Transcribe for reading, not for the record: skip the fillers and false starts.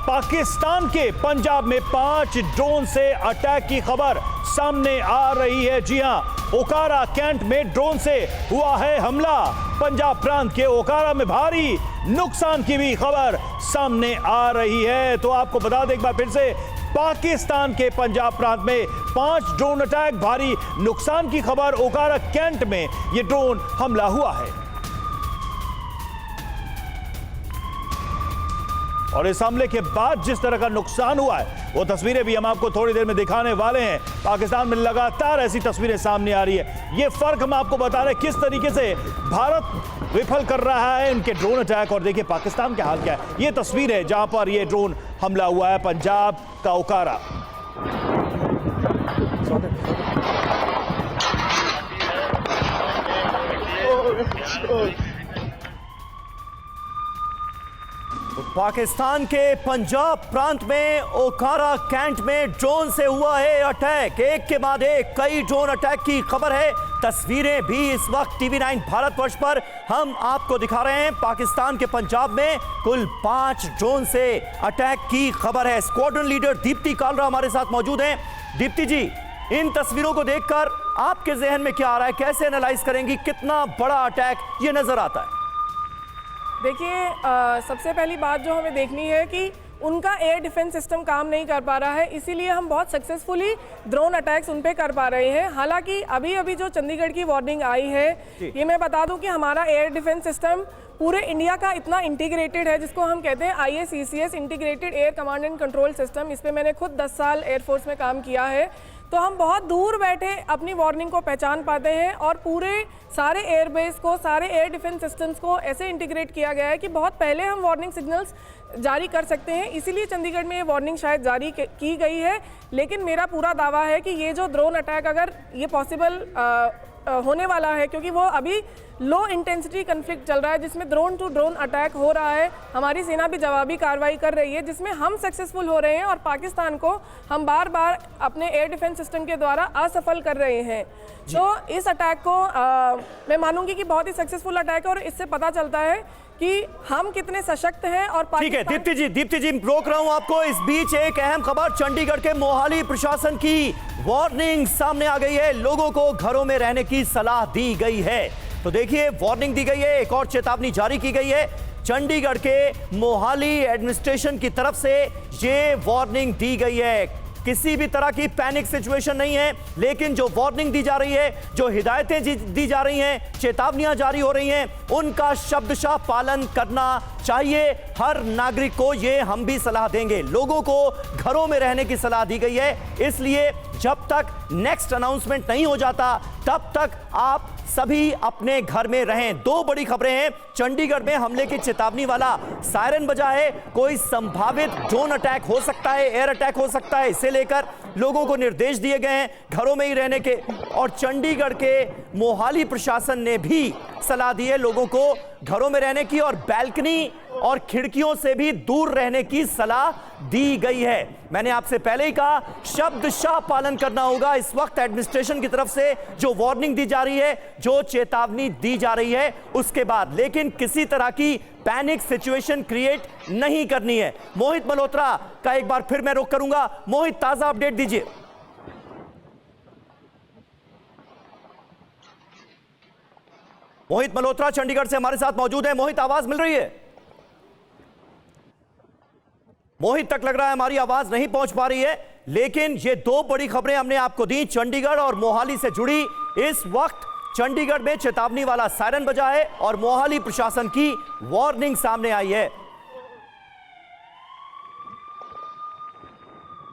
पाकिस्तान के पंजाब में 5 ड्रोन से अटैक की खबर सामने आ रही है। जी हां, ओकारा कैंट में ड्रोन से हुआ है हमला। पंजाब प्रांत के ओकारा में भारी नुकसान की भी खबर सामने आ रही है। तो आपको बता दें एक बार फिर से, पाकिस्तान के पंजाब प्रांत में 5 ड्रोन अटैक, भारी नुकसान की खबर। ओकारा कैंट में यह ड्रोन हमला हुआ है और इस हमले के बाद जिस तरह का नुकसान हुआ है वो तस्वीरें भी हम आपको थोड़ी देर में दिखाने वाले हैं। पाकिस्तान में लगातार ऐसी तस्वीरें सामने आ रही है। ये फर्क हम आपको बता रहे हैं किस तरीके से भारत विफल कर रहा है उनके ड्रोन अटैक। और देखिए पाकिस्तान का हाल क्या है। ये तस्वीर है जहां पर ये ड्रोन हमला हुआ है पंजाब का ओकारा। पाकिस्तान के पंजाब प्रांत में ओकारा कैंट में ड्रोन से हुआ है अटैक। एक के बाद एक कई ड्रोन अटैक की खबर है। तस्वीरें भी इस वक्त टीवी9 भारतवर्ष पर हम आपको दिखा रहे हैं। पाकिस्तान के पंजाब में कुल 5 ड्रोन से अटैक की खबर है। स्क्वाड्रन लीडर दीप्ति कालरा हमारे साथ मौजूद हैं। दीप्ति जी, इन तस्वीरों को देखकर आपके जहन में क्या आ रहा है? कैसे एनालाइज करेंगी? कितना बड़ा अटैक ये नजर आता है? देखिए, सबसे पहली बात जो हमें देखनी है कि उनका एयर डिफेंस सिस्टम काम नहीं कर पा रहा है, इसीलिए हम बहुत सक्सेसफुली ड्रोन अटैक्स उन पे कर पा रहे हैं। हालांकि अभी अभी जो चंडीगढ़ की वार्निंग आई है, ये मैं बता दूं कि हमारा एयर डिफेंस सिस्टम पूरे इंडिया का इतना इंटीग्रेटेड है, जिसको हम कहते हैं IACCS integrated air command and control system. इस पर मैंने खुद 10 साल एयरफोर्स में काम किया है। तो हम बहुत दूर बैठे अपनी वार्निंग को पहचान पाते हैं और पूरे सारे एयरबेस को, सारे एयर डिफेंस सिस्टम्स को ऐसे इंटीग्रेट किया गया है कि बहुत पहले हम वार्निंग सिग्नल्स जारी कर सकते हैं। इसीलिए चंडीगढ़ में ये वार्निंग शायद जारी की गई है। लेकिन मेरा पूरा दावा है कि ये जो ड्रोन अटैक अगर ये पॉसिबल होने वाला है, क्योंकि वो अभी लो इंटेंसिटी कन्फ्लिक्ट चल रहा है जिसमें ड्रोन टू ड्रोन अटैक हो रहा है। हमारी सेना भी जवाबी कार्रवाई कर रही है जिसमें हम सक्सेसफुल हो रहे हैं और पाकिस्तान को हम बार बार अपने एयर डिफेंस सिस्टम के द्वारा असफल कर रहे हैं। तो इस अटैक को मैं मानूंगी कि बहुत ही सक्सेसफुल अटैक है और इससे पता चलता है कि हम कितने सशक्त हैं। और ठीक है दीप्ति जी रोक रहा हूं आपको। इस बीच एक अहम खबर, चंडीगढ़ के मोहाली प्रशासन की वार्निंग सामने आ गई है। लोगों को घरों में रहने की सलाह दी गई है। तो देखिए, वार्निंग दी गई है, एक और चेतावनी जारी की गई है। चंडीगढ़ के मोहाली एडमिनिस्ट्रेशन की तरफ से ये वार्निंग दी गई है। किसी भी तरह की पैनिक सिचुएशन नहीं है, लेकिन जो वार्निंग दी जा रही है, जो हिदायतें दी जा रही हैं, चेतावनियां जारी हो रही हैं, उनका शब्दशः पालन करना चाहिए हर नागरिक को। ये हम भी सलाह देंगे। लोगों को घरों में रहने की सलाह दी गई है, इसलिए जब तक नेक्स्ट अनाउंसमेंट नहीं हो जाता तब तक आप सभी अपने घर में रहें। 2 बड़ी खबरें हैं। चंडीगढ़ में हमले की चेतावनी वाला सायरन बजा है। कोई संभावित ड्रोन अटैक हो सकता है, एयर अटैक हो सकता है, इसे लेकर लोगों को निर्देश दिए गए हैं घरों में ही रहने के। और चंडीगढ़ के मोहाली प्रशासन ने भी सलाह दी है लोगों को घरों में रहने की और बैल्कनी और खिड़कियों से भी दूर रहने की सलाह दी गई है। मैंने आपसे पहले ही कहा, शब्दशः पालन करना होगा। इस वक्त एडमिनिस्ट्रेशन की तरफ से जो वार्निंग दी जा रही है, जो चेतावनी दी जा रही है, उसके बाद लेकिन किसी तरह की पैनिक सिचुएशन क्रिएट नहीं करनी है। मोहित मल्होत्रा का एक बार फिर मैं रुख करूंगा। मोहित, ताजा अपडेट दीजिए। मोहित मल्होत्रा चंडीगढ़ से हमारे साथ मौजूद है। मोहित, आवाज मिल रही है? मोहित तक लग रहा है हमारी आवाज नहीं पहुंच पा रही है। लेकिन ये 2 बड़ी खबरें हमने आपको दी चंडीगढ़ और मोहाली से जुड़ी। इस वक्त चंडीगढ़ में चेतावनी वाला सायरन बजा है और मोहाली प्रशासन की वार्निंग सामने आई है।